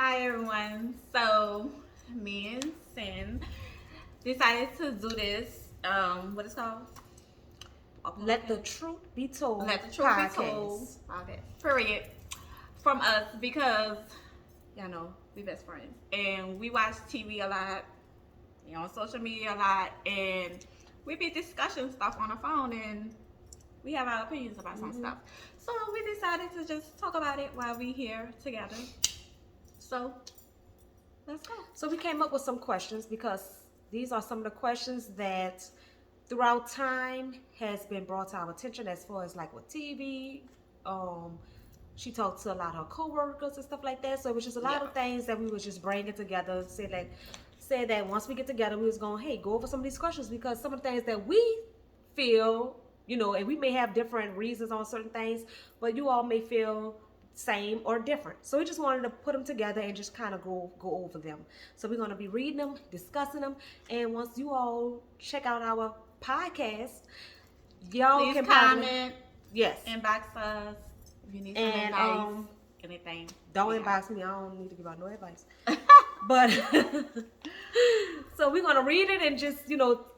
Hi everyone. So me and Sin decided to do this. What is called? Let the truth be told. Let the truth be told. Podcast. Okay. Period. From us because y'all know we best friends and we watch TV a lot. We on social media a lot and we be discussing stuff on the phone and we have our opinions about some stuff. So we decided to just talk about it while we here together. So let's go. So we came up with some questions because these are some of the questions that throughout time has been brought to our attention as far as like with TV. She talked to a lot of her coworkers and stuff like that. So it was just a lot of things that we was just bringing together. Said that once we get together, we was going, hey, go over some of these questions because some of the things that we feel, and we may have different reasons on certain things, but you all may feel same or different. So we just wanted to put them together and just kind of go over them. So we're going to be reading them, discussing them, and once you all check out our podcast, y'all Please can comment. Yes. Inbox us if you need some advice. Anything. Don't inbox me. I don't need to give out no advice. But so we're gonna read it and just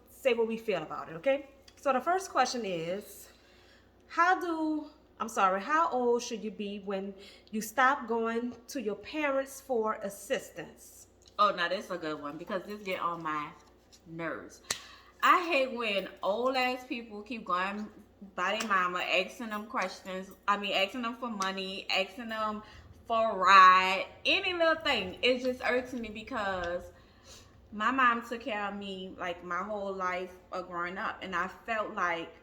say what we feel about it. Okay. So the first question is, how old should you be when you stop going to your parents for assistance? Oh, now this is a good one because this get on my nerves. I hate when old ass people keep going by their mama, asking them questions. Asking them for money, asking them for a ride, any little thing. It just irks me because my mom took care of me like my whole life of growing up, and I felt like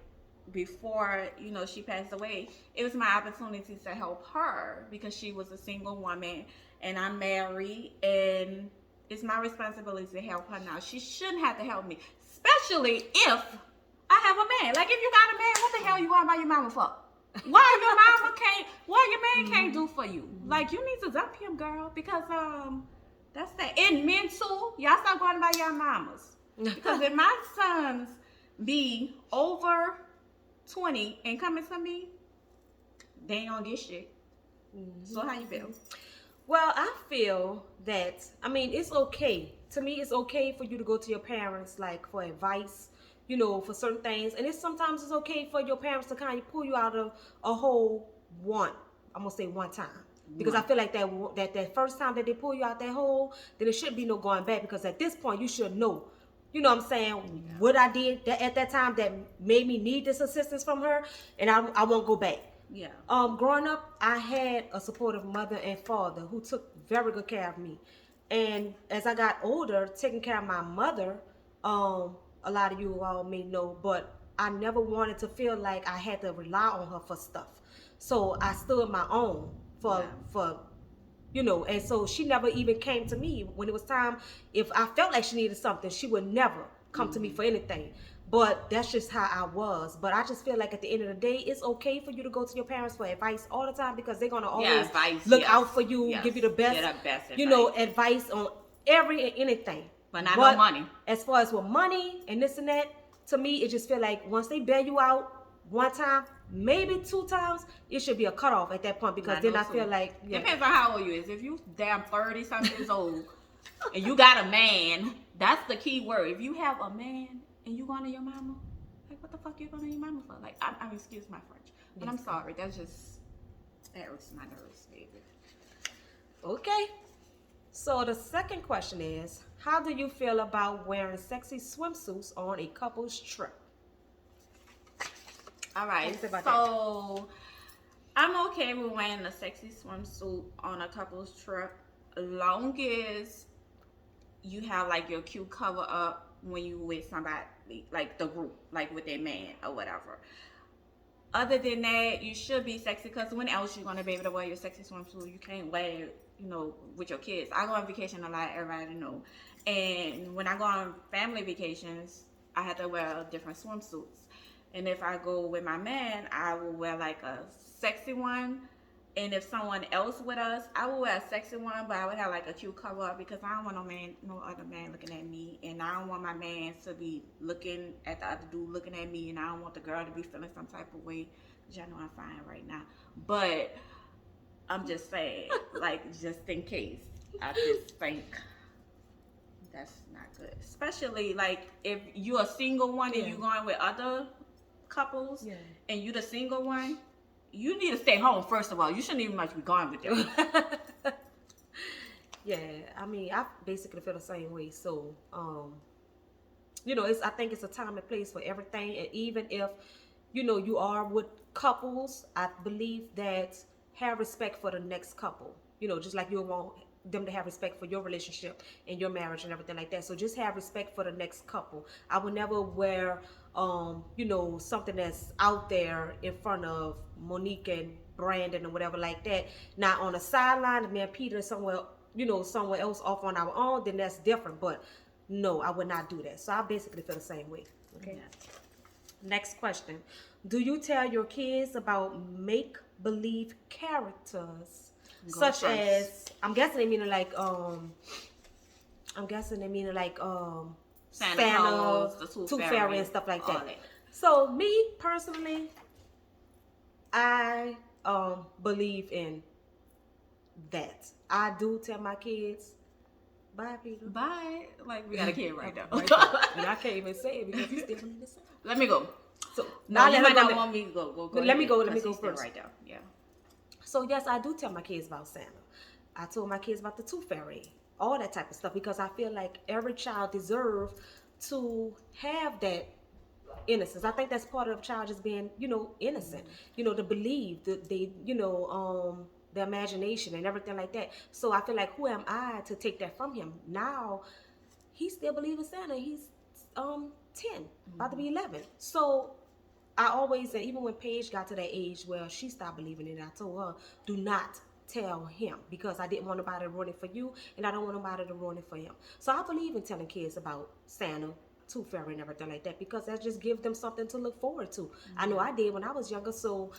before she passed away, it was my opportunity to help her because she was a single woman and I'm married, and it's my responsibility to help her now. She shouldn't have to help me, especially if I have a man. Like, if you got a man, what the hell you going by your mama for? What your man can't do for you? Like, you need to dump him, girl, because that's that. And men too, y'all stop going by your mamas. Because if my sons be over 20 and coming to me, they ain't gonna get shit. So how you feel? Well, I feel that, it's okay. To me, it's okay for you to go to your parents, like, for advice, for certain things. And sometimes it's okay for your parents to kind of pull you out of a hole one time. Because I feel like that first time that they pull you out that hole, then there shouldn't be no going back. Because at this point, you should know. You know what I'm saying? Yeah. What I did at that time that made me need this assistance from her, and I won't go back. Yeah. Growing up, I had a supportive mother and father who took very good care of me. And as I got older, taking care of my mother, a lot of you all may know, but I never wanted to feel like I had to rely on her for stuff. So I stood my own for and so she never even came to me when it was time. If I felt like she needed something, she would never come to me for anything. But that's just how I was. But I just feel like at the end of the day, it's okay for you to go to your parents for advice all the time because they're gonna always look out for you, give you the best, advice on anything. But no money. As far as with money and this and that, to me, it just feel like once they bail you out one time, maybe two times, it should be a cutoff at that point because then I feel like depends on how old you is. If you damn 30-something years old and you got a man, that's the key word. If you have a man and you going to your mama, like, what the fuck you going to your mama for? Like, I'm excuse my French, but I'm sorry. That irks my nerves, baby. Okay. So the second question is, how do you feel about wearing sexy swimsuits on a couple's trip? All right, so I'm okay with wearing a sexy swimsuit on a couple's trip, as long as you have like your cute cover up when you with somebody, like the group, like with their man or whatever. Other than that, you should be sexy because when else you gonna be able to wear your sexy swimsuit? You can't wear it, with your kids. I go on vacation a lot, everybody know, and when I go on family vacations, I have to wear different swimsuits. And if I go with my man, I will wear like a sexy one. And if someone else with us, I will wear a sexy one, but I would have like a cute cover up because I don't want no other man looking at me. And I don't want my man to be looking at the other dude looking at me. And I don't want the girl to be feeling some type of way. Because y'all know I'm fine right now. But I'm just saying, like, just in case. I just think that's not good. Especially like if you're a single one and Yeah. you're going with other couples Yeah. and you the single one, you need to stay home first of all. You shouldn't even much be going with them. Yeah, I mean, I basically feel the same way. So, you know, I think it's a time and place for everything. And even if, you know, you are with couples, I believe that have respect for the next couple. You know, just like you want them to have respect for your relationship and your marriage and everything like that. So just have respect for the next couple. I would never wear, you know, something that's out there in front of Monique and Brandon or whatever like that. Now on the sideline, if me and Peter somewhere, you know, somewhere else off on our own, then that's different. But no, I would not do that. So I basically feel the same way. Okay. Yeah. Next question. Do you tell your kids about make believe characters? Go Such first. as I'm guessing they mean like Santa Claus, the Tooth Tooth Fairy, Fairy and stuff like all that. that. So me personally, I believe in that. I do tell my kids, bye Peter. Bye. Like we got a kid right now. Right there. And I can't even say it because he's still in the same. Let me go. So No, now you let might her not go. want me to go. Let me ahead, go. Let me 'cause go he's still first. right there. Yeah. So yes, I do tell my kids about Santa. I told my kids about the Tooth Fairy, all that type of stuff, because I feel like every child deserves to have that innocence. I think that's part of the child just being, you know, innocent. You know, to believe that they, you know, the imagination and everything like that. So I feel like who am I to take that from him? Now he still believes in Santa. He's 10, about to be 11. So I always, and even when Paige got to that age where she stopped believing in it, I told her, do not tell him, because I didn't want nobody to ruin it for you, and I don't want nobody to ruin it for him. So I believe in telling kids about Santa, Tooth Fairy, and everything like that, because that just gives them something to look forward to. I know I did when I was younger, so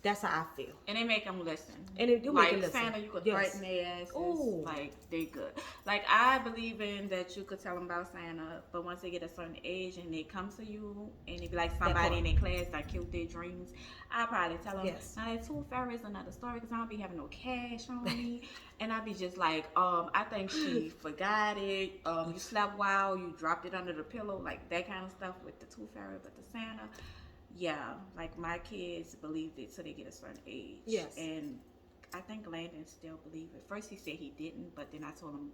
that's how I feel. And they make them listen. And they do like make them listen. Santa, you could Yes. threaten their asses. Ooh. Like they good. Like I believe in that you could tell them about Santa, but once they get a certain age and they come to you and they be like somebody in their class that killed their dreams, I probably tell them. Yes. Now that Tooth Fairy is another story because I don't be having no cash on me, and I be just like, I think she forgot it. You slept while you dropped it under the pillow, like that kind of stuff with the Tooth Fairy, but the Santa. Yeah, like my kids believed it till they get a certain age. Yes. And I think Landon still believed it. First he said he didn't, but then I told him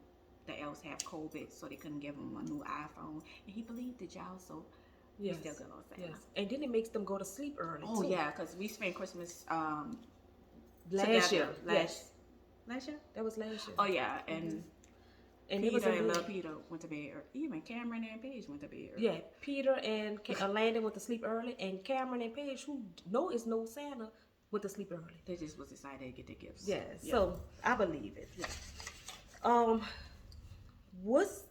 the elves have COVID, so they couldn't give him a new iPhone. And he believed it, y'all, so Yes. he's still good on Santa. Yes. And then it makes them go to sleep early. Oh, too. yeah, because we spent Christmas Last year. together. Last year? That was last year. Oh, yeah, and And it was Peter a and good. Lil Peter went to bed early. Even Cameron and Paige went to bed early. Yeah, Peter and Landon went to sleep early, and Cameron and Paige, who know is no Santa, went to sleep early. They just was excited to get their gifts. Yeah, so I believe it. What's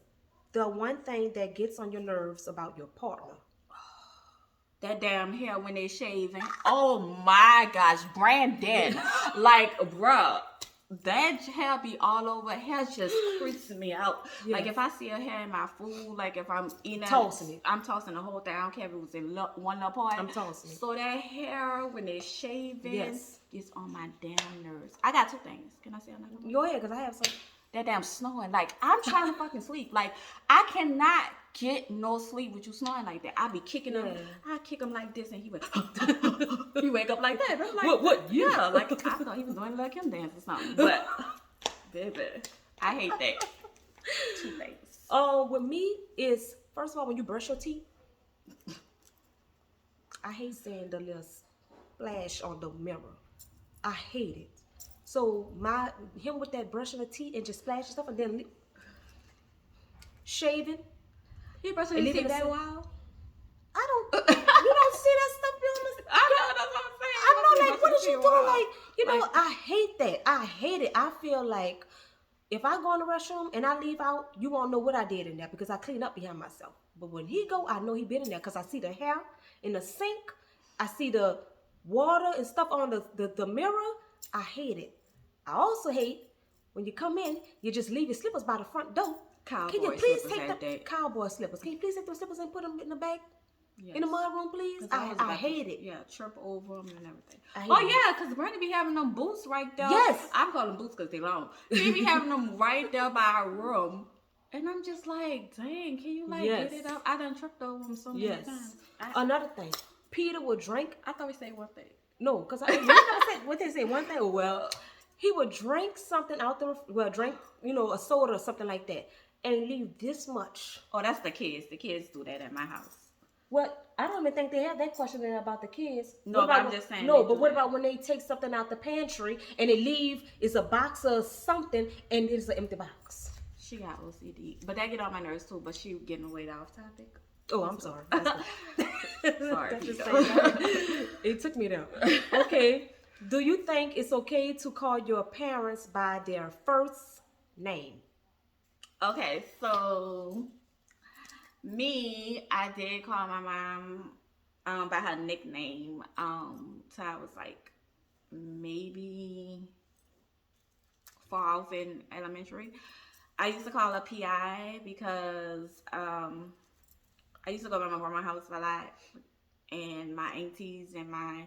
the one thing that gets on your nerves about your partner? That damn hair when they shaving. Oh my gosh, Brandon. Like, bruh, that hair be all over. Hair just freaks me out. Yeah. Like, if I see a hair in my food, like if I'm eating Tossing it. I'm tossing the whole thing. I don't care if it was in one little part. I'm tossing it. So that hair when they shaving Yes. gets on my damn nerves. I got two things. Can I say another one? Go ahead, because I have some. That damn snoring. Like, I'm trying to fucking sleep. Like, I cannot get no sleep with you snoring like that. I be kicking him. Yeah. I kick him like this and he went, he wake up like that. I'm like, What? Yeah, like, I thought he was doing a little Kim dance or something. But, baby, I hate that. Two things. With me is, first of all, when you brush your teeth, I hate seeing the little splash on the mirror. I hate it. So him with that brushing the teeth and just splashing stuff and then shaving. He brushing And his leaving teeth the that same- while? I don't. You don't see that stuff on the. I know, that's what I'm saying. I know, like, what is Brushing you his teeth doing? while. Like, you know, Like- I hate that. I hate it. I feel like if I go in the restroom and I leave out, you won't know what I did in there because I clean up behind myself. But when he go, I know he been in there because I see the hair in the sink. I see the water and stuff on the mirror. I hate it. I also hate when you come in, you just leave your slippers by the front door. Cowboy Can you please slippers take at the that. cowboy slippers? Can you please take those slippers and put them in the bag? in the mud room, please. I hate it. Yeah, trip over them and everything. Oh yeah, because Brandon be having them boots right there. Yes. I'm calling them boots because they long. He be having them right there by our room. And I'm just like, dang, can you get it up? I done tripped over them so many times. Another thing, Peter would drink. I thought we said one thing. No, because I never said what they say. One thing. Well, he would drink something out there. Well, drink a soda or something like that, and leave this much. Oh, that's the kids. The kids do that at my house. Well, I don't even think they have that question about the kids. No, but I'm just saying. No, but what about when they take something out the pantry and they leave? It's a box of something and it's an empty box. She got OCD, but that get on my nerves too. But she getting away off topic. Oh, I'm sorry. Sorry, it took me there. Okay. Do you think it's okay to call your parents by their first name? Okay, so me, I did call my mom by her nickname. So I was like maybe 4 off in elementary. I used to call her PI because I used to go to my grandma's house a lot, and my aunties and my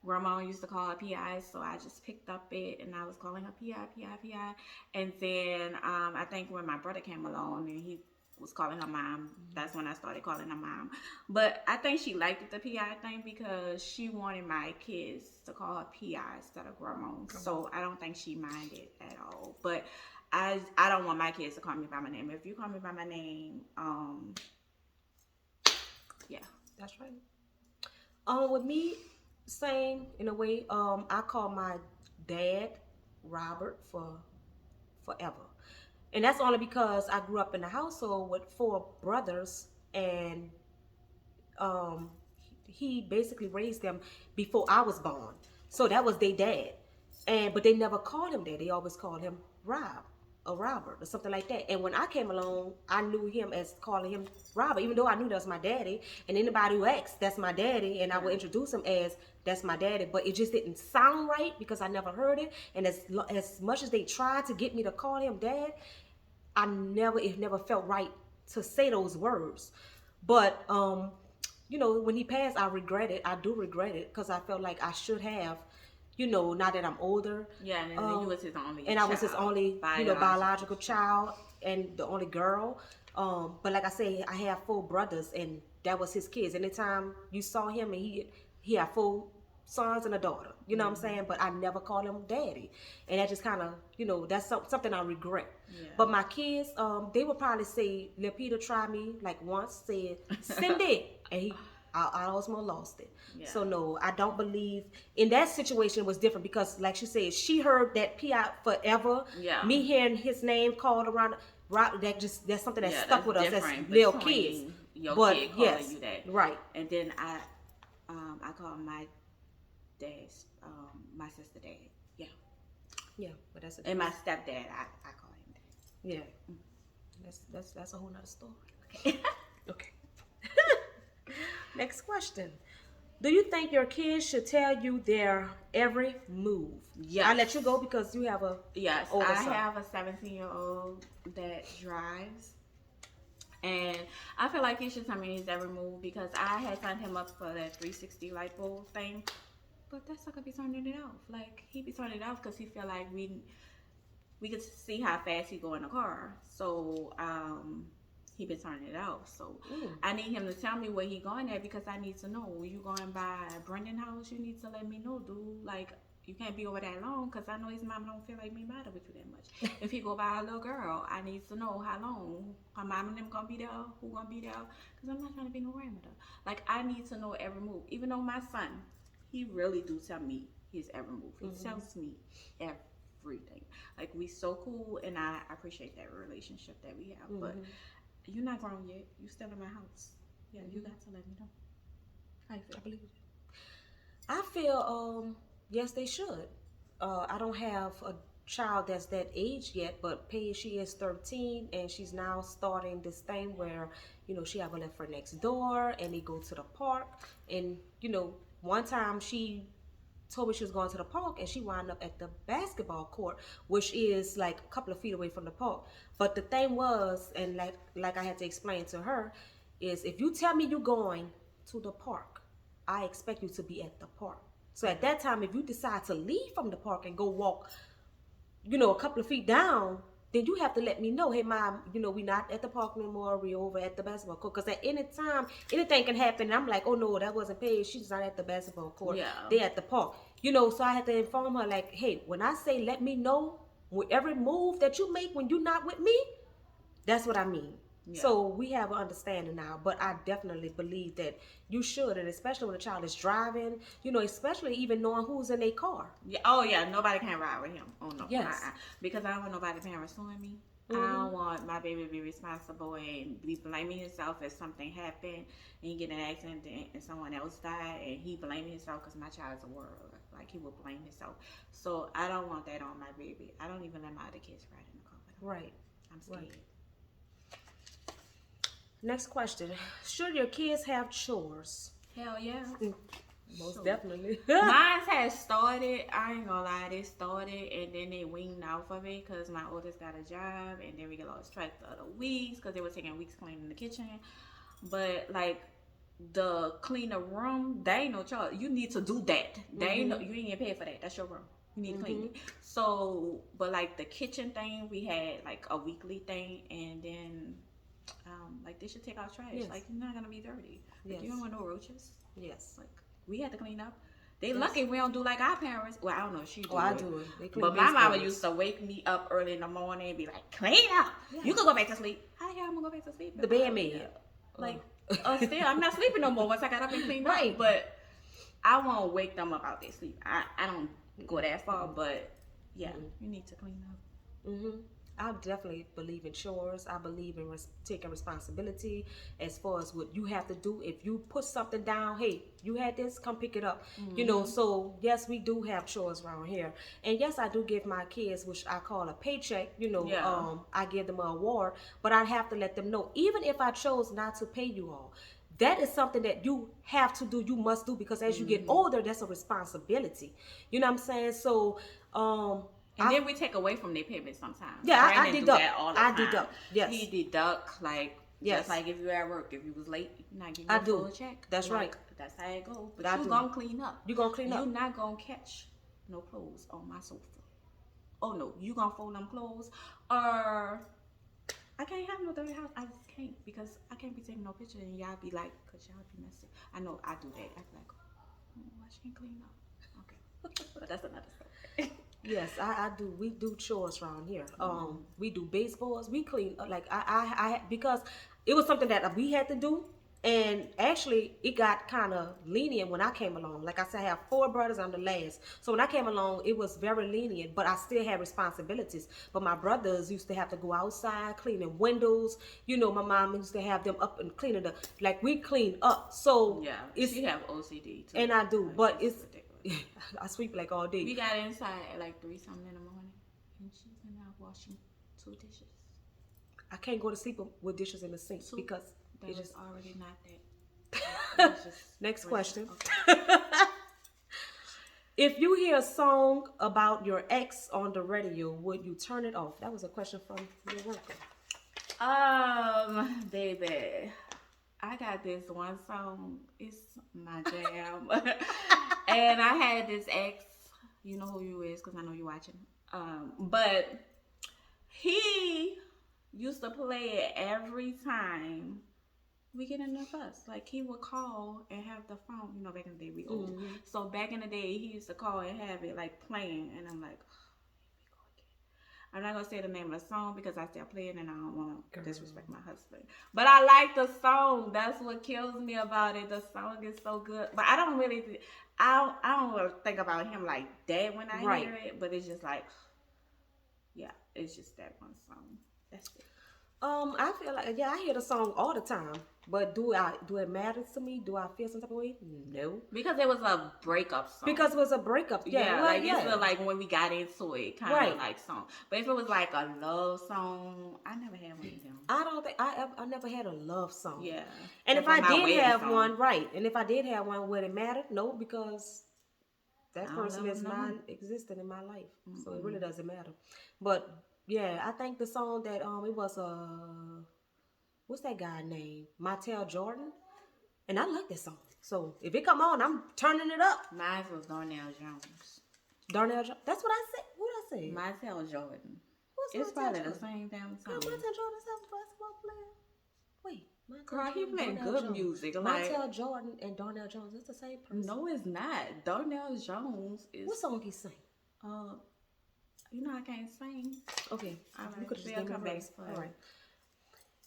grandma used to call her PI, so I just picked up it and I was calling her PI. And then I think when my brother came along and he was calling her mom, that's when I started calling her mom. But I think she liked the PI thing because she wanted my kids to call her PI instead of grandma. So I don't think she minded at all. But I don't want my kids to call me by my name. If you call me by my name, yeah, that's right. With me, same in a way. I call my dad Robert for forever, and that's only because I grew up in a household with 4 brothers, and he basically raised them before I was born. So that was their dad, but they never called him that. They always called him Rob. A Robert or something like that. And when I came along, I knew him as calling him Robert, even though I knew that was my daddy. And anybody who asked, that's my daddy, and I would introduce him as that's my daddy. But it just didn't sound right because I never heard it. And as much as they tried to get me to call him dad, it never felt right to say those words. But when he passed, I regret it. I do regret it because I felt like I should have. Now that I'm older. Yeah, and then you was his only and child. I was his only, biological child and the only girl. But like I say, I have 4 brothers and that was his kids. Anytime you saw him and he had 4 sons and a daughter. You know what I'm saying? But I never called him daddy. And that just kind of, that's something I regret. Yeah. But my kids, they would probably say, Lil Peter tried me like once, said, Cindy. And I almost lost it. Yeah. So no, I don't believe in that situation. It was different because, like she said, she heard that PI forever. Yeah. Me hearing his name called around, that's something that stuck with us as little kids. Your kid calling you that, right? And then I call my dad's my sister dad. Yeah. Yeah, but that's and my stepdad. I call him dad. Yeah. That's a whole nother story. Okay. Okay. Next question. Do you think your kids should tell you their every move? Yes. I'll let you go because you have a I have a 17-year-old that drives. And I feel like he should tell me his every move because I had signed him up for that 360 light bulb thing. But that sucker be turning it off. Like, he be turning it off because he feel like we could see how fast he go in the car. So, he been turning it off. So I need him to tell me where he going at because I need to know. You going by Brendan house? You need to let me know, dude. Like, you can't be over that long because I know his mama don't feel like me matter with you that much. If he go by a little girl, I need to know how long. Her mama and them gonna be there? Who gonna be there? Because I'm not trying to be no grandmother. Like, I need to know every move. Even though my son, he really do tell me his every move. He tells me everything. Like, we so cool, and I appreciate that relationship that we have. But you're not grown yet. You still in my house. Yeah, you got to let me know. How you feel? I believe it. I feel yes, they should. I don't have a child that's that age yet, but Paige, she is 13 and she's now starting this thing where she have a little friend next door and they go to the park. And one time she told me she was going to the park and she wound up at the basketball court, which is like a couple of feet away from the park. But the thing was, and like I had to explain to her, is if you tell me you're going to the park, I expect you to be at the park. So at that time, if you decide to leave from the park and go walk, a couple of feet down, then you have to let me know, hey mom, we not at the park no more, we over at the basketball court. Because at any time, anything can happen. And I'm like, oh no, that wasn't paid. She's not at the basketball court. Yeah. They at the park. So I had to inform her, like, hey, when I say let me know with every move that you make when you're not with me, that's what I mean. Yeah. So we have an understanding now, but I definitely believe that you should, and especially when a child is driving, especially even knowing who's in their car. Yeah. Oh yeah, nobody can ride with him. Oh no. Yes. Because I don't want nobody parents suing me. Mm-hmm. I don't want my baby to be responsible and be blaming himself if something happened and he get in an accident and someone else died and he blaming himself because my child's a world. Like he would blame himself. So I don't want that on my baby. I don't even let my other kids ride in the car with him. Right. I'm scared. Right. Next question. Should your kids have chores? Hell yeah. Most Sure. definitely. Mine has started. I ain't gonna lie, they started and then they weaned off of it because my oldest got a job and then we get lost track of the weeks because they were taking weeks cleaning the kitchen. But like the clean the room, they ain't no charge. You need to do that. They ain't no, you ain't getting paid for that. That's your room. You need to clean it. So, but like the kitchen thing, we had like a weekly thing, and then like they should take out trash. Yes. Like you're not gonna be dirty. Like, Yes. you don't want no roaches. Yes. Like we had to clean up. They lucky we don't do like our parents. Well, I don't know if she do. I it. do it. They clean But my mama baseboards. used to wake me up early in the morning and be like, clean up. Yeah. You can go back to sleep. How the hell I'm gonna go back to sleep? The bandmaid. Like, still, I'm not sleeping no more once I got up and cleaned Right. up. But I won't wake them up out their sleep. I don't go that far, but yeah, you need to clean up. I definitely believe in chores. I believe in taking responsibility as far as what you have to do. If you put something down, hey, you had this, come pick it up. So yes, we do have chores around here. And yes, I do give my kids, which I call a paycheck, I give them an award, but I have to let them know, even if I chose not to pay you all, that is something that you have to do, you must do, because as you get older, that's a responsibility. You know what I'm saying? So, and then we take away from their payments sometimes. Yeah, I Brandon do deduct. that all the I time. deduct. Yes. He deduct like Yes. just like if you at work, if you was late, you not giving I you a do. full check. That's Like, right. That's how it go. But I you do. gonna clean up. You gonna clean up. You not gonna catch no clothes on my sofa. Oh no, you gonna fold them clothes or I can't have no dirty house. I just can't because I can't be taking no picture and y'all be like, cause y'all be messy. I know I do that. I be like, why she ain't clean up? Okay, but that's another story. Yes, I do. We do chores around here. We do baseballs. We clean like I because it was something that we had to do, and actually it got kind of lenient when I came along. Like I said, I have 4 brothers. I'm the last, so when I came along, it was very lenient. But I still had responsibilities. But my brothers used to have to go outside cleaning windows. My mom used to have them up and cleaning the like we clean up. So Yeah, she have OCD too. and I do, Like, but it's ridiculous. I sweep like all day. We got inside at like 3 something in the morning, and she's in there washing 2 dishes. I can't go to sleep with dishes in the sink because That it's was just. already not that. It was just Next recent. question. Okay. If you hear a song about your ex on the radio, would you turn it off? That was a question from your worker. Baby, I got this one song. It's my jam. And I had this ex, you know who you is because I know you're watching. But he used to play it every time we get in the bus. Like he would call and have the phone. Back in the day we old. So back in the day he used to call and have it like playing, and I'm like, I'm not gonna say the name of the song because I still play it and I don't want to disrespect my husband. But I like the song. That's what kills me about it. The song is so good. But I don't really, I don't really think about him like that when I hear it. But it's just like, yeah, it's just that one song. That's it. I feel like I hear the song all the time, but do it matter to me? Do I feel some type of way? No, because it was a breakup song. Because it was a breakup. Yeah, like it's like when we got into it, kind of like song. But if it was like a love song, I never had one of them. I don't think I never had a love song. Yeah, and if I did have song. one, and if I did have one, would it matter? No, because that person is non-existent in my life, so it really doesn't matter. But yeah, I think the song that it was what's that guy name? Martell Jordan. And I like that song. So if it come on, I'm turning it up. Mine was Darnell Jones. Darnell Jones. That's what I said. What I say? Montel Jordan. What's It's Montel probably Jordan? the same damn Girl, song. Montel Jordan's a basketball player. Wait, Montel Girl, he Jordan, playing Darnell good Jones. music. Like, Montel Jordan and Darnell Jones, it's the same person. no, it's not. Darnell Jones is. What song he sing? You know I can't sing. Okay, All you right, could just we'll give me come a back raise. for it. All right.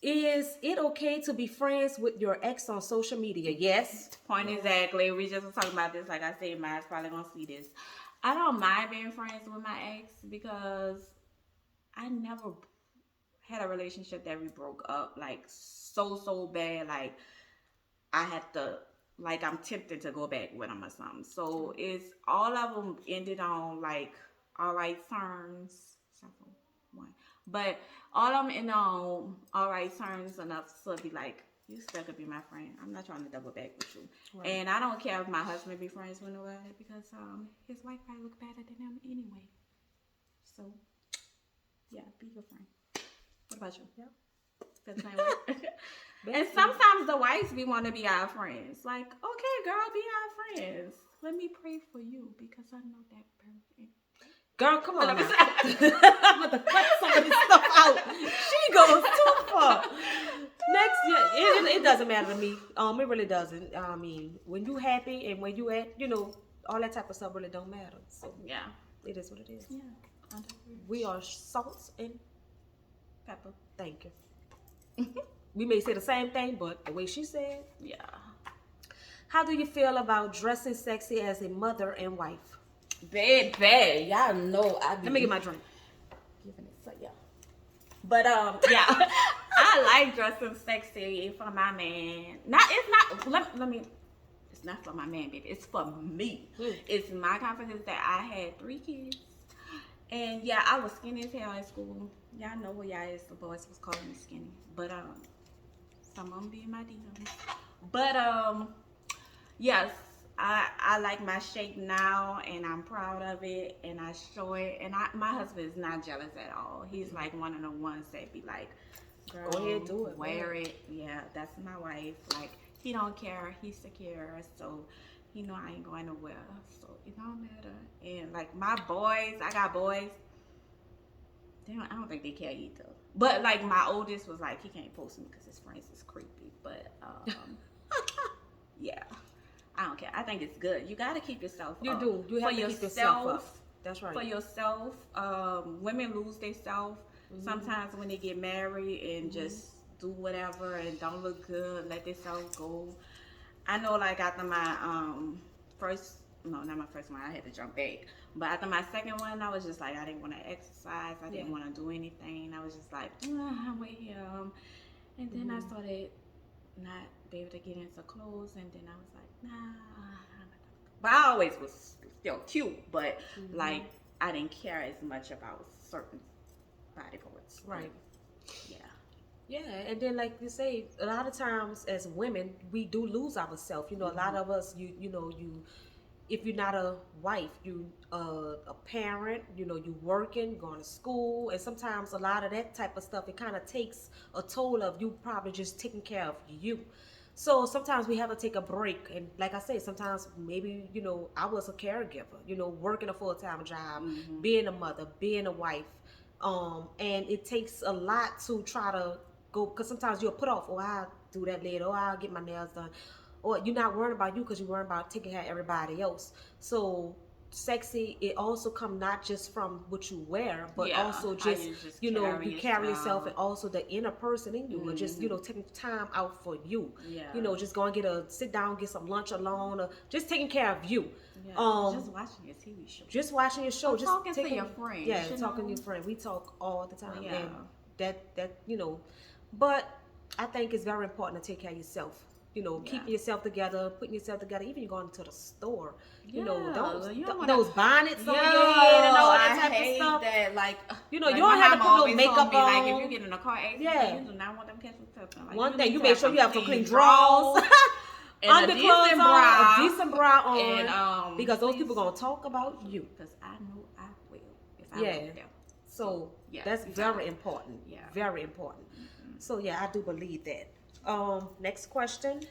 Is it okay to be friends with your ex on social media? Yes. Point exactly. We just was talking about this. Like I said, Matt's probably gonna see this. I don't mind being friends with my ex because I never had a relationship that we broke up like so bad. Like I had to, like I'm tempted to go back with him or something. So it's all of them ended on like all right terms. Except for one, but all of them ended on all right terms enough to be like, you still could be my friend. I'm not trying to double back with you. Right. And I don't care if my husband be friends with nobody because his wife probably look better than him anyway. So yeah, be your friend. What about you? Yeah. Feel the same way? And sometimes the wives be want to be our friends. Like, okay, girl, be our friends. Let me pray for you because I know that person. Girl, come on now. I'm going to cut some of this stuff out. She goes too far. Next, yeah, it doesn't matter to me. It really doesn't. I mean, when you happy and when you at, all that type of stuff really don't matter. So yeah, it is what it is. Yeah, we are salt and pepper. Thank you. We may say the same thing, but the way she said. Yeah. How do you feel about dressing sexy as a mother and wife? Baby, y'all know Let me get my drink. Giving it so yeah. But yeah, I like dressing sexy for my man. It's not for my man, baby. It's for me. It's my confidence that I had 3 kids. And yeah, I was skinny as hell in school. Y'all know who y'all is. The boys was calling me skinny. But some of them be in my DMs. But yes, I like my shape now, and I'm proud of it, and I show it. And my husband is not jealous at all. He's like one of the ones that be like, girl, go ahead, do it, wear it. Yeah, that's my wife. Like, he don't care. He's secure, so he know I ain't going nowhere. So it don't matter. And like my boys, I got boys. I don't think they care either. But like my oldest was like, he can't post me because his friends is creepy. But yeah. I don't care. I think it's good. You got to keep yourself up. You do. You have to keep yourself up. That's right. For yourself. Women lose themselves sometimes when they get married and just do whatever and don't look good, let themselves go. I know, like, after my not my first one, I had to jump back. But after my second one, I was just like, I didn't want to exercise. I didn't want to do anything. I was just like, I'm with him. And then I started not be able to get into clothes, and then I was like, nah. But I always was still cute, but like I didn't care as much about certain body parts. Right. Yeah. Yeah, and then like you say, a lot of times as women, we do lose ourselves. A lot of us, if you're not a wife, you a parent, you working, going to school, and sometimes a lot of that type of stuff, it kind of takes a toll of you probably just taking care of you. So sometimes we have to take a break, and like I said, sometimes maybe I was a caregiver, working a full-time job, being a mother, being a wife, and it takes a lot to try to go, because sometimes you'll put off, I'll do that later, I'll get my nails done. Or you're not worrying about you because you're worrying about taking care of everybody else. So sexy, it also come not just from what you wear, but also just you carry yourself, and also the inner person in you, or just taking time out for you. Just go and sit down, get some lunch alone, or just taking care of you. Just watching your TV show. Just watching your show. Just talking to your friends. Yeah, talking to your friend. We talk all the time. Yeah. And that but I think it's very important to take care of yourself. Keeping yourself together, putting yourself together. Even going to the store, those bonnets on your head and all that type of stuff. That, like, you don't have to put no makeup on. Like, if you get in a car accident, you do not want them catching something. Like, one thing, you make sure you have some clean drawers, underclothes on, a decent bra on, and because those people gonna talk about you. Because I know I will if I work there. So that's very important. Yeah, very important. So yeah, I do believe that. Next question.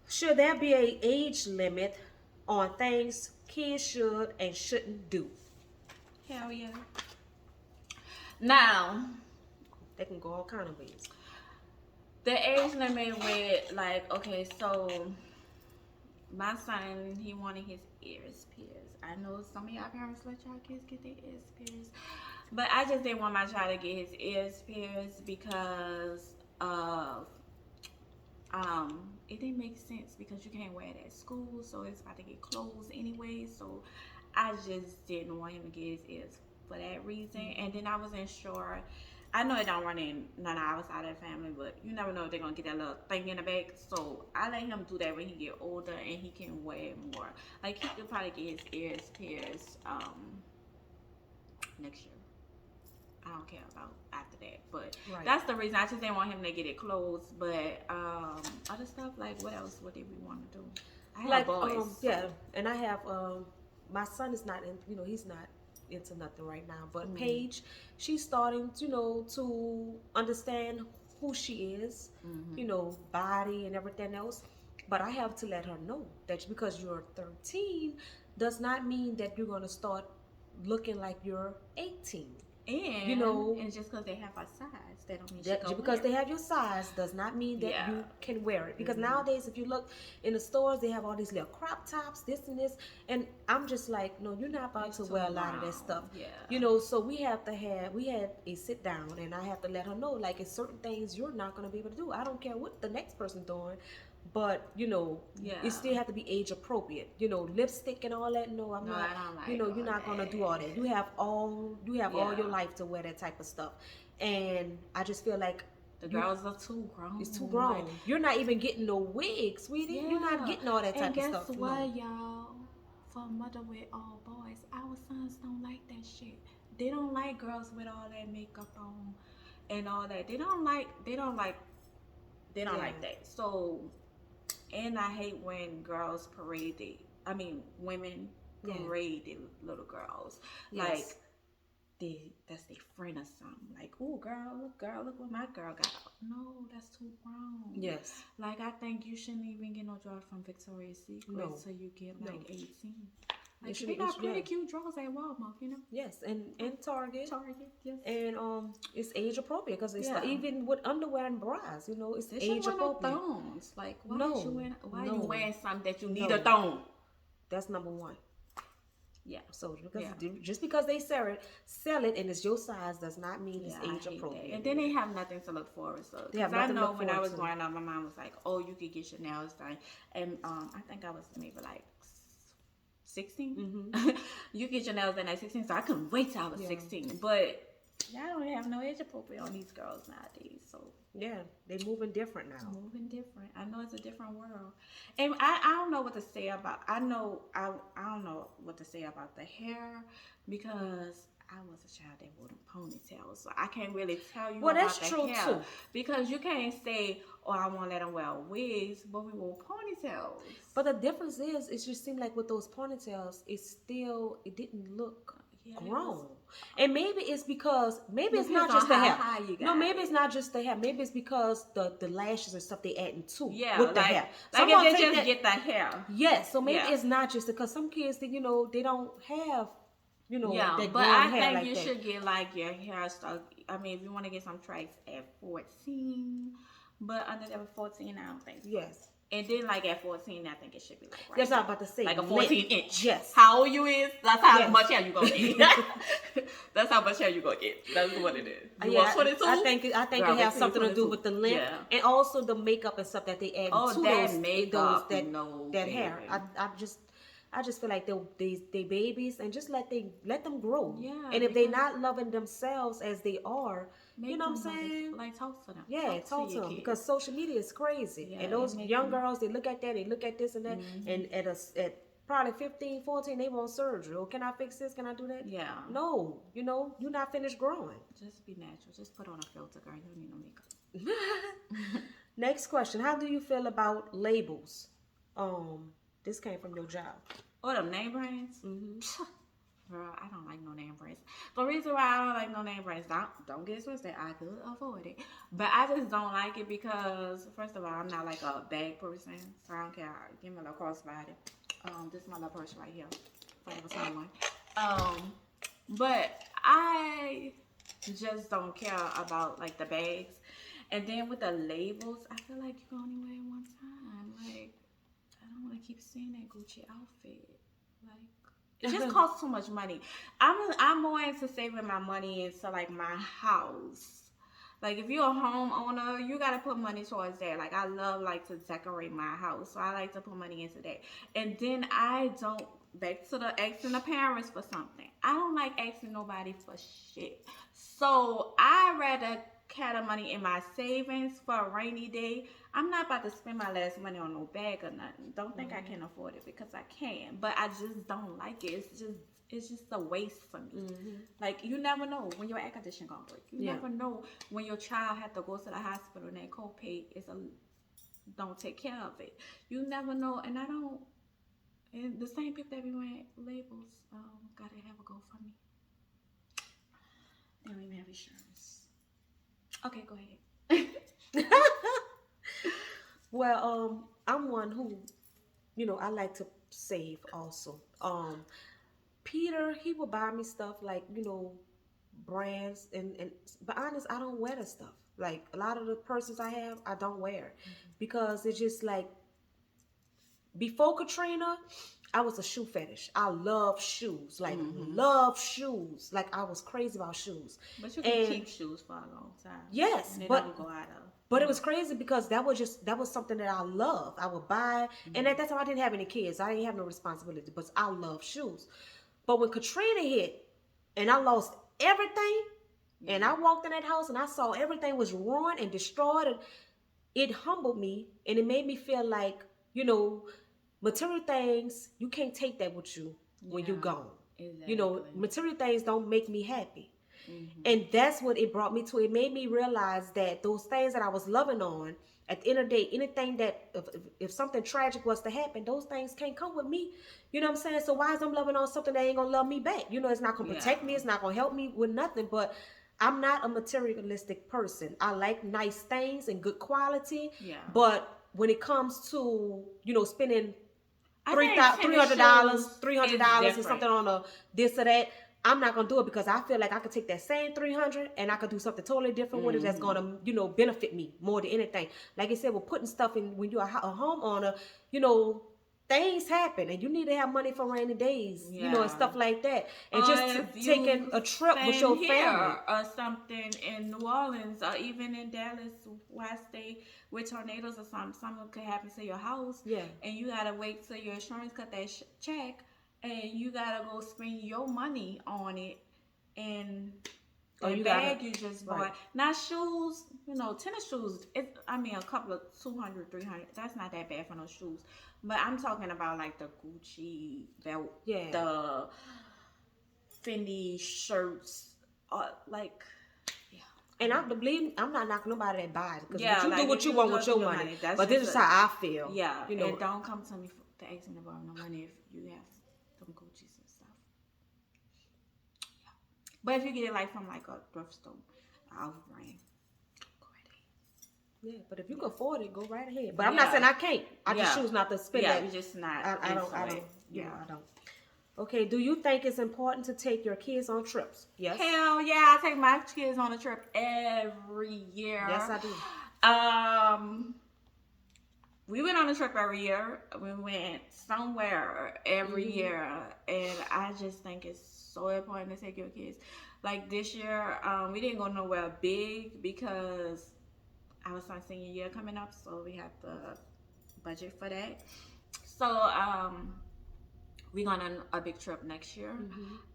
Should there be a age limit on things kids should and shouldn't do? Hell yeah. Now, They can go all kind of ways. the age limit with like, okay, so my son, he wanted his ears pierced. I know some of y'all parents let y'all kids get their ears pierced, but I just didn't want my child to get his ears pierced because of it didn't make sense because you can't wear it at school, so it's about to get closed anyway. So I just didn't want him to get his ears for that reason. And then I wasn't sure. I know it don't run in none of our side of the family, but you never know if they're gonna get that little thing in the back. So I let him do that when he get older and he can wear it more. Like he could probably get his ears pierced next year. I don't care about after that, but Right. that's the reason. I just didn't want him to get it closed. But other stuff like what else? What did we want to do? I have Like boys. yeah, and I have my son is not in, he's not into nothing right now, but Paige, she's starting to understand who she is, body and everything else. But I have to let her know that because you're 13 does not mean that you're going to start looking like you're 18. And just because they have a size, that don't mean she go Because wear they have your size does not mean that Yeah. you can wear it. Because nowadays, if you look in the stores, they have all these little crop tops, this and this, and I'm just like, no, you're not about It's to too wear a lot of that round. stuff. Yeah. So we had a sit down, and I have to let her know, like, it's certain things you're not going to be able to do. I don't care what the next person's doing. But Yeah. it still have to be age appropriate. Lipstick and all that. No, I'm No, not. I don't like You're all not gonna do all that. that. You have all Yeah. your life to wear that type of stuff. And I just feel like The girls are too grown. it's too grown. You're not even getting no wig, sweetie. Yeah. You're not getting all that type and of stuff. guess what, No. y'all? For a mother with all boys, our sons don't like that shit. They don't like girls with all that makeup on and all that. They don't like Yeah. that. So, and I hate when girls parade women Yeah. parade the little girls. Yes. Like that's their friend or something. Like, oh girl, look what my girl got. No, that's too grown. Yes. Like I think you shouldn't even get no drawers from Victoria's Secret No. till you get like 18. It Like should they be- got pretty yeah. cute drawers at Walmart, Yes, and Target. Target, yes. And it's age appropriate because it's Yeah. even with underwear and bras, it's They age shouldn't wear no appropriate. thongs. Like why No, is you wearing why no, you wearing something that you need no. a thong? That's number one. Yeah. So Yeah. just because they sell it and it's your size does not mean it's I age hate appropriate. that. And then they have nothing to look forward to. They have Because I nothing to know look when I forward was to. growing up, my mom was like, "Oh, you could get your nails done," and I think I was maybe like 16. You get your nails done at 16, so I couldn't wait till I was 16. But y'all don't have no age appropriate on these girls nowadays, so. Yeah, they moving different now. Moving different. I know it's a different world, and I don't know what to say about. I don't know what to say about the hair because I was a child that wore them ponytails, so I can't really tell you. Well, about that's the true, hair too. because you can't say, "Oh, I want to let them wear wigs," but we wore ponytails. But the difference is, it just seemed like with those ponytails, it didn't look grown. And maybe it's because it's not just the hair. No, maybe it's not just the hair. Maybe it's because the lashes and stuff they adding too with the hair. Like Someone if they take just get the hair. Yes, so maybe it's not just because some kids they don't have that but grown I hair think like you that. should get like your hair stuck. I mean, if you want to get some tracks at 14, but under that 14, I don't think so. Yes. And then like at 14, I think it should be like That's what I'm about to say. like a 14-inch. Yes. How old you is? That's how Yes. much hair you gonna get. That's how much hair you gonna get. That's what it is. You want 22? I think it has something to do with the length and also the makeup and stuff that they add to that those makeup, that hair. I just feel like they babies and just let them grow. Yeah. And if they're not loving themselves as they are, you know what I'm them saying? Like talk to them. Yeah, talk to them because social media is crazy. Yeah, and those young girls, they look at that, they look at this and that, and at probably 15, 14, they want surgery. Oh, can I fix this? Can I do that? Yeah. No, you're not finished growing. Just be natural. Just put on a filter, girl. You don't need no makeup. Next question. How do you feel about labels? This came from your job. Oh, them name brands? Girl, I don't like no name brands. The reason why I don't like no name brands, don't get it twisted, I could afford it. But I just don't like it because, first of all, I'm not like a bag person, so I don't care. Give me a little crossbody. This is my little purse right here, Forever 21. But I just don't care about like the bags. And then with the labels, I feel like you can only wear it one time. Like, I don't want to keep seeing that Gucci outfit. Like, it just costs too much money. I'm more into saving my money into like my house. Like if you're a homeowner, you gotta put money towards that. Like I love like to decorate my house, so I like to put money into that. And then I don't back to the asking the parents for something. I don't like asking nobody for shit. So I rather have the money in my savings for a rainy day. I'm not about to spend my last money on no bag or nothing. Don't think I can afford it because I can, but I just don't like it. It's just a waste for me. Like you never know when your air conditioner gonna break. You never know when your child had to go to the hospital and that copay don't take care of it. You never know, and I don't. And the same people that be wearing labels gotta have a GoFundMe. They don't even have insurance. Okay, go ahead. Well, I'm one who, I like to save also. Peter, he would buy me stuff like, brands and but honest, I don't wear the stuff. Like a lot of the purses I have, I don't wear because it's just like before Katrina, I was a shoe fetish. I love shoes, like love shoes. Like I was crazy about shoes. But you can keep shoes for a long time. Yes, and they but don't go out of. But it was crazy because that was something that I love. I would buy, and at that time I didn't have any kids. I didn't have no responsibility, but I love shoes. But when Katrina hit, and I lost everything, and I walked in that house and I saw everything was ruined and destroyed, and it humbled me, and it made me feel like, material things, you can't take that with you when you're gone. Exactly. Material things don't make me happy. And that's what it brought me to. It made me realize that those things that I was loving on, at the end of the day, anything that, if something tragic was to happen, those things can't come with me. You know what I'm saying? So why is I'm loving on something that ain't going to love me back? It's not going to protect me. It's not going to help me with nothing. But I'm not a materialistic person. I like nice things and good quality. Yeah. But when it comes to, spending $300 or something on a this or that, I'm not gonna do it because I feel like I could take that same $300 and I could do something totally different with it that's gonna, benefit me more than anything. Like I said, we're putting stuff in when you're a homeowner, things happen and you need to have money for rainy days, and stuff like that. And just taking a trip with your family or something in New Orleans or even in Dallas, where I stay, with tornadoes or something could happen to your house. Yeah. And you gotta wait till your insurance cut that check, and you gotta go spend your money on it. And you just bought. Right. Now shoes, tennis shoes. A couple of 200, 300. That's not that bad for no shoes. But I'm talking about like the Gucci belt, the Fendi shirts, And I believe I'm not knocking nobody that buys it because you do what you want with your money. But this is how I feel. Yeah, and don't come to me to ask me to borrow no money if you have some Gucci's and stuff. Yeah, but if you get it like from like a thrift store, I'll bring. Go right ahead. Yeah, but if you can afford it, go right ahead. But I'm not saying I can't. I just choose not to spend that. Yeah, you're just not. I don't. I don't. Okay, do you think it's important to take your kids on trips? Yes. Hell yeah, I take my kids on a trip every year. Yes, I do. We went on a trip every year. We went somewhere every year, and I just think it's so important to take your kids. Like this year, we didn't go nowhere big because I was on senior year coming up, so we have to budget for that. So, we're going on a big trip next year.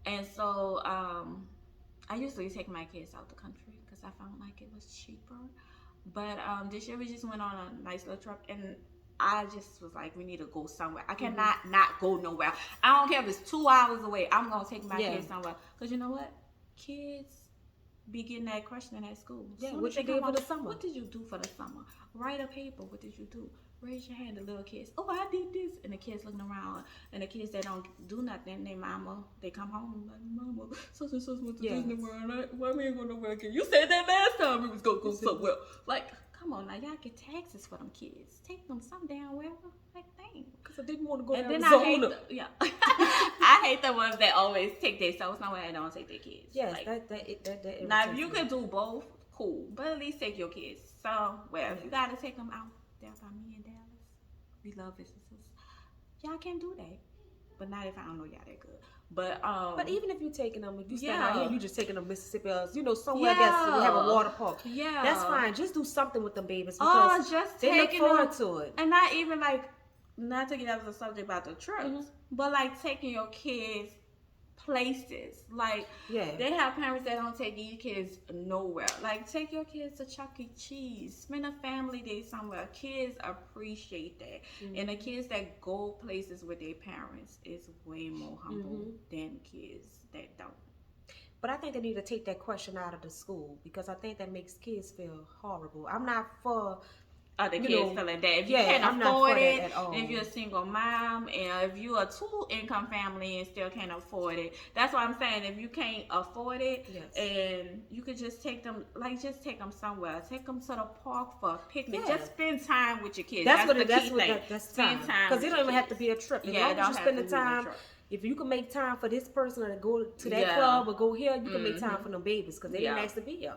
And so I usually take my kids out the country because I found like it was cheaper. But this year we just went on a nice little trip, and I just was like, we need to go somewhere. I cannot not go nowhere. I don't care if it's 2 hours away. I'm going to take my kids somewhere. Because you know what? Kids be getting that question at school. Yeah, Soon what as they you did come for home, the summer? what did you do for the summer? Write a paper. What did you do? Raise your hand. The little kids. Oh, I did this. And the kids looking around. And the kids that don't do nothing, they mama, they come home like, mama, such and such went to Disney World. Why we ain't going nowhere again? You said that last time we was going to go somewhere. Like, come on now, y'all get taxes for them kids. Take them some damn wherever. Like, dang. Because I didn't want to go And to then Arizona. I hate the ones that always take their selves somewhere and don't take their kids. Yes, like, that now, if you could do both, cool. But at least take your kids. So, well, if you got to take them out there by me in Dallas, we love visitors. Y'all can do that. But not if I don't know y'all that good. But even if you're taking them, if you stand yeah. out here, you just taking them Mississippi, somewhere that's we have a water park. Yeah, that's fine. Just do something with them babies because just they look taking forward them, to it. and not even like not to get out of the subject about the trips, but like taking your kids places. Like they have parents that don't take these kids nowhere. Like take your kids to Chuck E. Cheese, spend a family day somewhere. Kids appreciate that, and the kids that go places with their parents is way more humble than kids that don't. But I think they need to take that question out of the school because I think that makes kids feel horrible. I'm not for other kids feeling that. If you I'm can't not afford for it, that at all. if you're a single mom, and if you're a two-income family and still can't afford it, that's what I'm saying. If you can't afford it, and you could just take them, just take them somewhere. Take them to the park for a picnic. Just spend time with your kids. That's the key thing. That's spend time. Because it don't even have to be a trip. As long as you spend the time. If you can make time for this person to go to that club or go here, you can make time for them babies because they didn't ask to be here.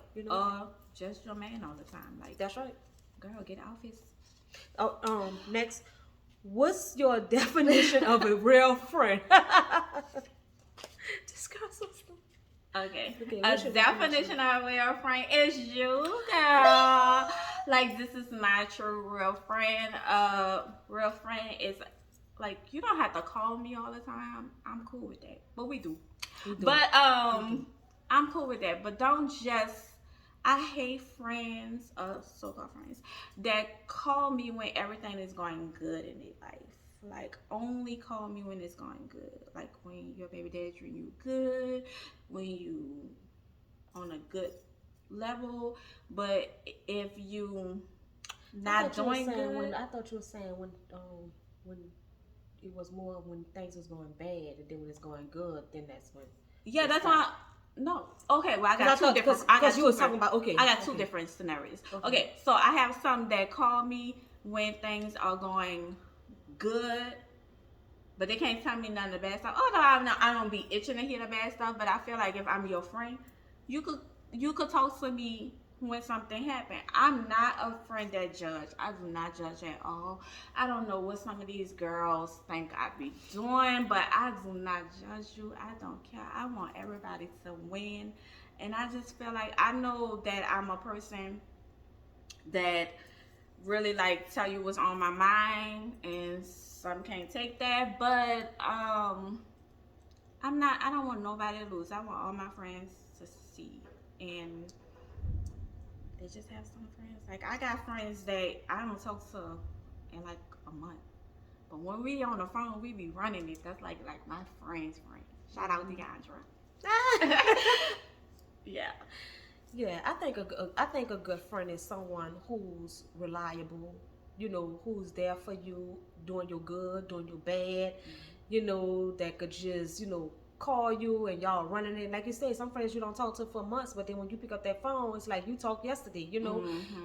Just your man all the time. Like that's right. Girl, get out his. Oh, next, what's your definition of a real friend? Discuss us. Okay. A definition of a real friend is you, girl. Like this is my true real friend. Real friend is like you don't have to call me all the time. I'm cool with that, but we do. But I'm cool with that. But don't just. I hate friends, so-called friends, that call me when everything is going good in their life. Like, only call me when it's going good. Like, when your baby daddy treating you good, when you on a good level. But if you not doing good... I thought you were saying when it was more when things was going bad, and then when it's going good, then that's when... Yeah, that's why... No. Okay, well, I got two different... Because you were talking about... Okay. I got two different scenarios. Okay, so I have some that call me when things are going good, but they can't tell me none of the bad stuff. Although I don't be itching to hear the bad stuff, but I feel like if I'm your friend, you could talk to me when something happened. I'm not a friend that judge. I do not judge at all. I don't know what some of these girls think I be doing, but I do not judge you. I don't care. I want everybody to win. And I just feel like I know that I'm a person that really like tell you what's on my mind, and some can't take that, but I don't want nobody to lose. I want all my friends to succeed, and they just have some friends. Like I got friends that I don't talk to in like a month, but when we on the phone, we be running it. That's like my friend's friend. Shout out DeAndra. Yeah. Yeah, I think a good friend is someone who's reliable, who's there for you, doing your good, doing your bad, that could just, call you and y'all running it. Like you say, some friends you don't talk to for months, but then when you pick up that phone, it's like you talked yesterday,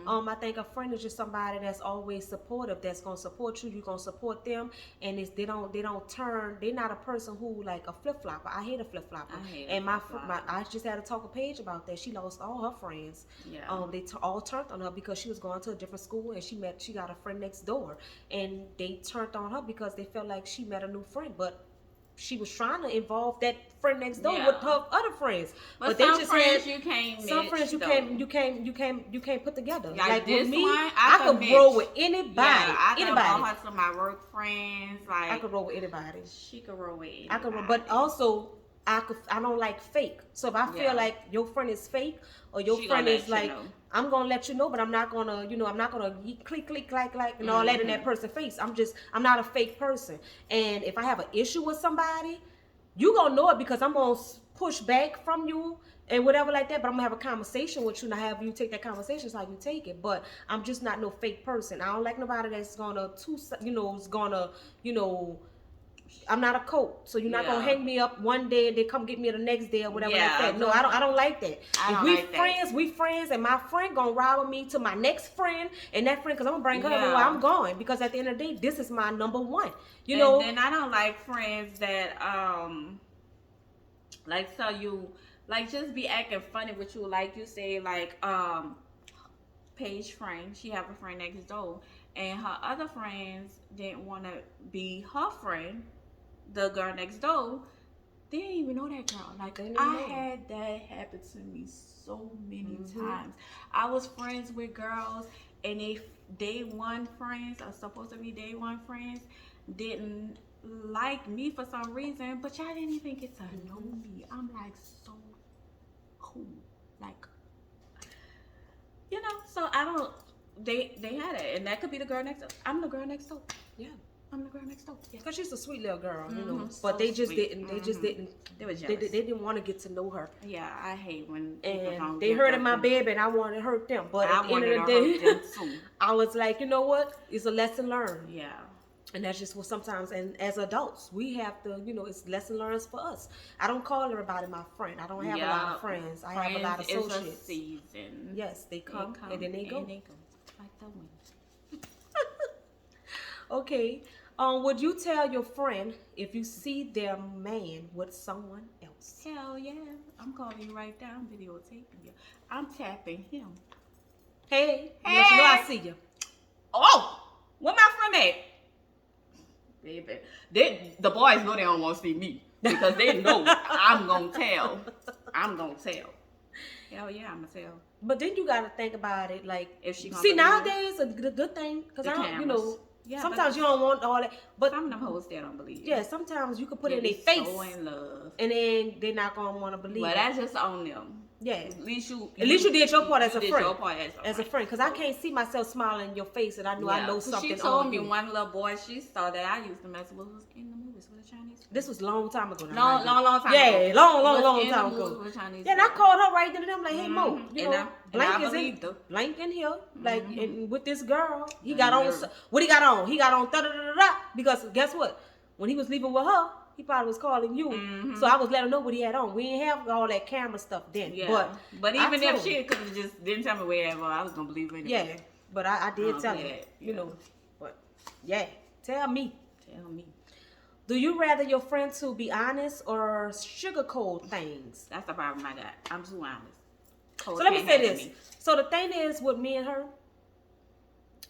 I think a friend is just somebody that's always supportive, that's gonna support you, you're gonna support them, and they're not a person who like a flip-flopper. I hate a flip-flopper. And I just had to talk with Paige about that. She lost all her friends. Yeah. They all turned on her because she was going to a different school, and she got a friend next door, and they turned on her because they felt like she met a new friend, but she was trying to involve that friend next door with her other friends, but they some just friends had, you can't. Some friends you can't put together. Like this with me, one, I could roll with anybody. Yeah, I can anybody. roll her to my work friends. Like I could roll with anybody. She could roll with anybody. I could roll, but also I don't like fake. So if I feel like your friend is fake or your friend is like, I'm gonna let you know, but I'm not gonna, I'm not gonna click, like, and all that in that person's face. I'm not a fake person. And if I have an issue with somebody, you gonna know it because I'm gonna push back from you and whatever like that. But I'm gonna have a conversation with you, and I have you take that conversation. It's how you take it. But I'm just not no fake person. I don't like nobody that's gonna is gonna you know. I'm not a coat, so you're not gonna hang me up one day and then come get me the next day or whatever like that. No, I don't like that. If we friends, we friends, and my friend gonna ride with me to my next friend, and that friend, cause I'm gonna bring her everywhere I'm going. Because at the end of the day, this is my number one. You know. And then I don't like friends that like tell you like just be acting funny with you, like you say like Paige friend, she have a friend next door, and her other friends didn't want to be her friend, the girl next door. They didn't even know that girl. Like I had that happen to me so many times. I was friends with girls, and they day one friends are supposed to be day one friends didn't like me for some reason, but y'all didn't even get to know me. I'm like so cool, like So I don't. They had it, and that could be the girl next door. I'm the girl next door. Yeah. I'm the girl next door. Yeah. Cause she's a sweet little girl, but so they just sweet. Didn't. They just didn't. They were jealous. They didn't want to get to know her. Yeah, I hate when and they hurted my baby, and I wanted to hurt them. But at the end of the day, I was like, you know what? It's a lesson learned. Yeah. And that's just what sometimes, and as adults, we have to, it's lesson learns for us. I don't call everybody my friend. I don't have a lot of friends. I have a lot of associates. It's a season. Yes, they come and then they go. Like the wind. Okay. Would you tell your friend if you see their man with someone else? Hell yeah. I'm calling you right now. I'm videotaping you. I'm tapping him. Hey. You know I see you. Oh, where my friend at? Baby, the boys know they don't want to see me because they know I'm gonna tell. I'm gonna tell. Hell yeah, I'm gonna tell. But then you gotta think about it, like if she see nowadays a good thing because I don't, sometimes you don't want all that. But some of them hoes still don't believe. Yeah, sometimes you can put it in their face. So in love, and then they're not gonna want to believe. But that's just on them. Yeah. At least you did your part as a friend. As a friend, because I can't see myself smiling in your face, and I know something. She told me one little boy she saw that I used to mess with was in the movies with the Chinese. This was a long time ago. Long time. Yeah, ago. long time ago. Yeah, and I called her right then and I'm like, hey Mo, blank is in blank in here, like and with this girl, he got on. What he got on? He got on because guess what? When he was leaving with her, he probably was calling you. So I was letting him know what he had on. We didn't have all that camera stuff then. Yeah. But even if she could have just didn't tell me wherever, I was gonna believe it. Yeah. But I did tell him. You know. But yeah. Tell me. Do you rather your friend to be honest or sugarcoat things? That's the problem I got. I'm too honest. So let me say this. So the thing is with me and her,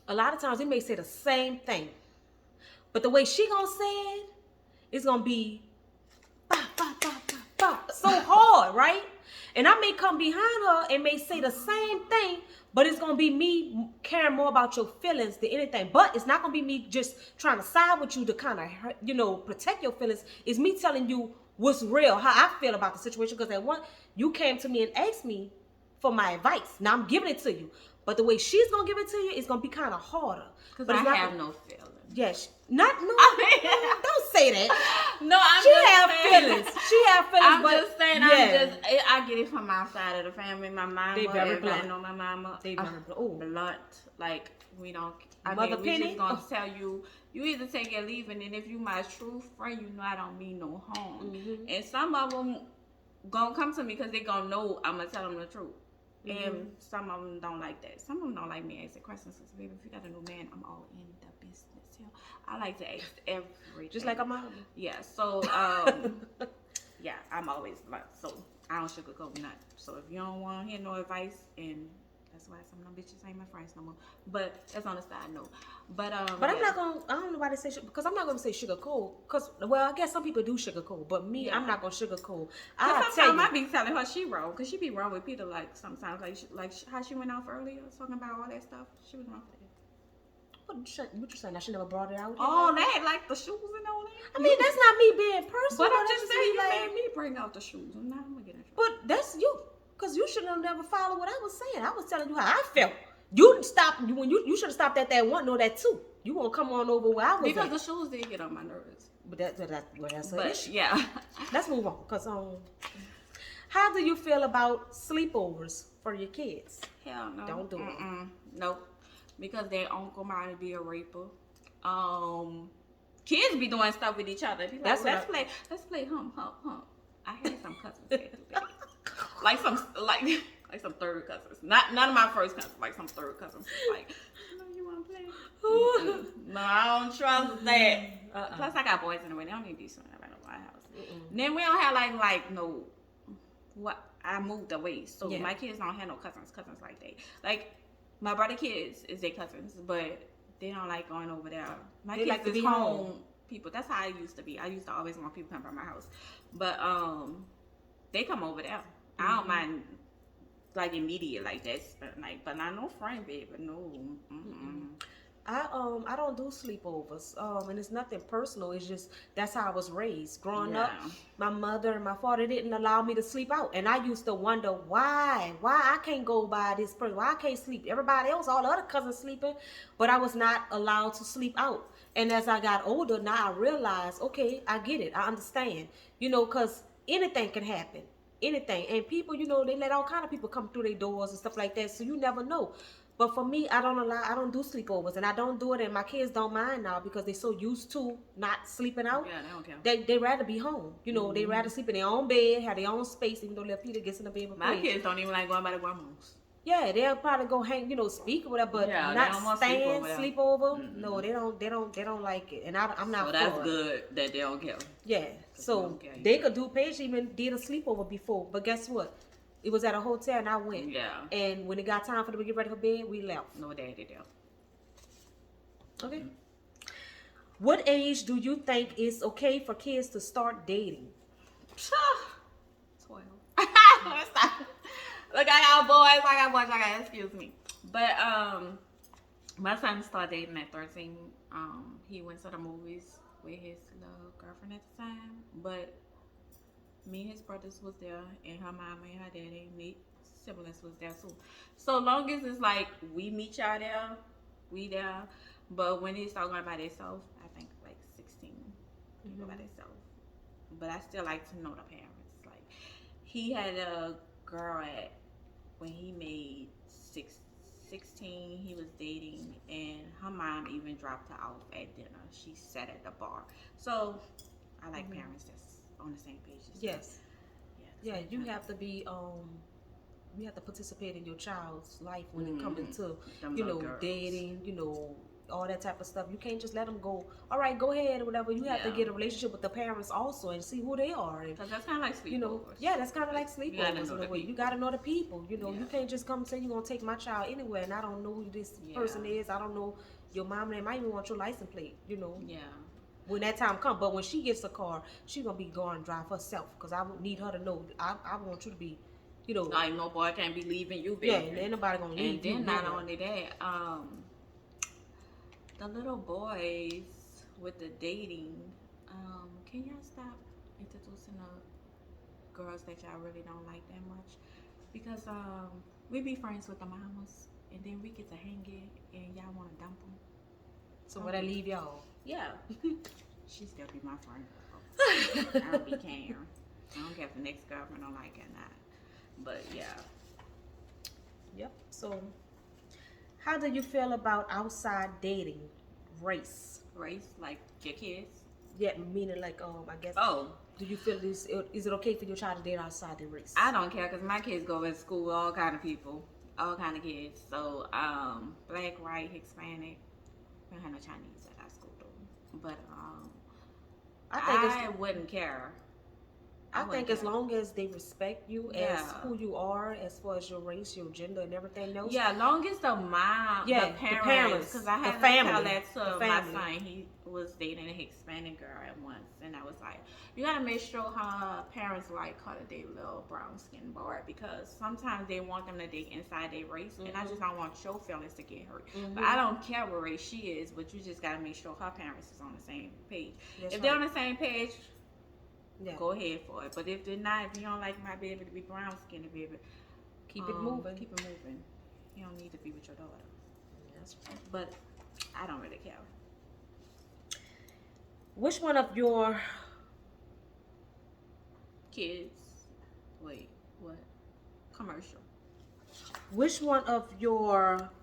a lot of times we may say the same thing. But the way she gonna say it, it's gonna be so hard, right? And I may come behind her and may say the same thing, but it's gonna be me caring more about your feelings than anything. But it's not gonna be me just trying to side with you to kind of, protect your feelings. It's me telling you what's real, how I feel about the situation. Because at one, you came to me and asked me for my advice. Now I'm giving it to you. But the way she's gonna give it to you is gonna be kind of harder. Because I have no feelings. Yes, don't say that. No, feelings. She have feelings. I'm just saying. I get it from my side of the family. My mama. They very blunt. I know my mama. They very blunt. Like we don't. We just gonna tell you. You either take it or leave, and then if you my true friend, I don't mean no harm. And some of them gonna come to me because they gonna know I'm gonna tell them the truth. And some of them don't like that. Some of them don't like me asking questions. Baby, if you got a new man, I'm all in the business. I like to ask everything. Just like a mom. Yeah. So, yeah, I'm always like, so I don't sugarcoat nothing. So if you don't want to hear no advice, and that's why some of them bitches ain't my friends no more. But that's on the side note. But I'm not gonna. I don't know why they say because I'm not gonna say sugarcoat. Cause I guess some people do sugarcoat, but me, I'm not gonna sugarcoat. Sometimes I be telling her she wrong, cause she be wrong with Peter. Like sometimes, like how she went off earlier talking about all that stuff. She was wrong for that. What you saying? I should never brought it out. Oh, that like the shoes and all that. I mean, that's not me being personal. But I'm just saying, you made me bring out the shoes. I'm gonna get in trouble. But that's you, cause you should have never followed what I was saying. I was telling you how I felt. You stopped when you should have stopped at that one or that two. You won't come on over where I was because at. the shoes did get on my nerves. But that's an issue. Yeah. Let's move on, cause How do you feel about sleepovers for your kids? Hell no. Don't do it. Nope. Because their uncle might be a raper. Um, Kids be doing stuff with each other. Be like, That's what let's play hump, hump, hump. I had some cousins that do that. like some third cousins. Not none of my first cousins, like some third cousins. Like, no, you wanna play? No, I don't trust that. Plus I got boys in the way. They don't need to be something around my house. Then we don't have like no what I moved away. So my kids don't have no cousins like that. Like my brother kids is their cousins, but they don't like going over there. My They kids like to is be home. People. That's how I used to be. I used to always want people to come by my house. But they come over there. I don't mind like immediate like that. But not no friend, baby. No. I don't do sleepovers. And it's nothing personal. It's just that's how I was raised. Growing up, my mother and my father didn't allow me to sleep out, and I used to wonder why I can't go by this person, why I can't sleep. Everybody else, all the other cousins sleeping, but I was not allowed to sleep out. And as I got older, now I realize, okay, I get it. I understand. Because anything can happen. Anything. And people, they let all kind of people come through their doors and stuff like that. So you never know. But for me, I don't do sleepovers, and I don't do it, and my kids don't mind now because they're so used to not sleeping out. Yeah, they don't care. They rather be home. They rather sleep in their own bed, have their own space, even though little Peter gets in the bed with my kids don't even like going by the grandmas. Yeah, they'll probably go hang, speak or whatever, but not stand, sleep over. No, they don't like it, and I'm not. So that's good that they don't care. Yeah, so they could do. Paige even did a sleepover before, but guess what? It was at a hotel, and I went. Yeah. And when it got time for them to get ready for bed, we left. No daddy there. Okay. What age do you think is okay for kids to start dating? 12. Look, I got boys, excuse me. But my son started dating at 13. He went to the movies with his little girlfriend at the time. But me and his brothers was there, and her mom and her daddy, me siblings was there too. So long as it's like we meet y'all there, we there. But when they start going by themselves, I think like 16, go by themselves. But I still like to know the parents. Like he had a girl when he made 16, he was dating, and her mom even dropped her off at dinner. She sat at the bar. So I like parents that's on the same page. Yes. Yeah, you have to be you have to participate in your child's life when it comes into dating, all that type of stuff. You can't just let them go. All right, go ahead or whatever. You have to get a relationship with the parents also and see who they are. Because that's kind of like sleepovers. That's kind of like sleepovers in a way. You got to know the people. You can't just come and say you're gonna take my child anywhere and I don't know who this person is. I don't know your mom. They might even want your license plate. Yeah. When that time comes, but when she gets a car, she gonna be going to drive herself because I need her to know. I want you to be, like no boy can't be leaving you, baby. Yeah, and ain't nobody gonna leave. And then not only that, the little boys with the dating, can y'all stop introducing the girls that y'all really don't like that much? Because we be friends with the mamas, and then we get to hang it, and y'all want to dump them. So would I leave y'all? Yeah. She still be my friend. I don't be caring. I don't care if the next girlfriend don't like it or not. But yeah. Yep. So how do you feel about outside dating? Race, like your kids? Yeah, meaning like I guess. Oh. Do you feel is it okay for your child to date outside the race? I don't care because my kids go to school with all kind of people, all kind of kids. So black, white, Hispanic. We don't have no Chinese at our school though. But I wouldn't care. I think as long as they respect you as who you are, as far as your race, your gender, and everything else. Yeah, long as the mom, the parents, because I had to tell that to my son. He was dating a Hispanic girl at once, and I was like, you gotta make sure her parents like her to date little brown skin boy, because sometimes they want them to date inside their race, and I just don't want your feelings to get hurt. But I don't care what race she is, but you just gotta make sure her parents is on the same page. If they're on the same page, go ahead for it. But if they're not, if you don't like my baby to be brown skinned, baby, keep it moving. Keep it moving. You don't need to be with your daughter. That's right. But I don't really care. Which one of your kids? Wait. What? Commercial. Which one of your